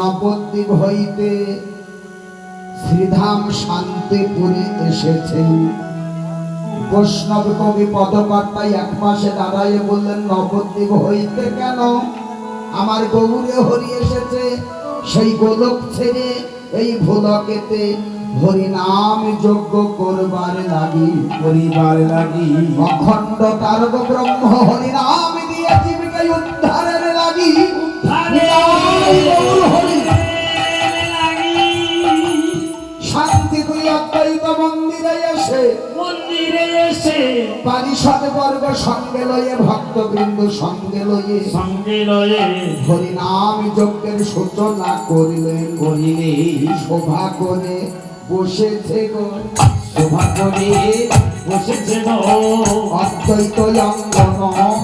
নবদ্বীপ হইতে শ্রীধাম শান্তিপুরে এসেছেন। বৈষ্ণব কবি পদকর্তায় এক মাসে দাঁড়াইয়ে বললেন, নবদ্বীপ হইতে কেন? আমার গৌরে হরি এসেছে সেই গোলক ছেড়ে এই ভোলকেতে হরিনাম যজ্ঞ করবার লাগি, পরিবার লাগি। অখণ্ড তারক ব্রহ্ম হরিনাম দিয়ে জীবিকা উদ্ধারের লাগি। শান্তিপুর অদ্বৈত মন্দিরে এসে পারিষদ বর্গ সঙ্গে লয়ে ভক্তবৃন্দ সঙ্গে লয়ে হরিনাম যজ্ঞের সূচনা করিলেন। শোভা করে বসেছে গো, শোভা করে বসেছে অদ্বৈত অঙ্গন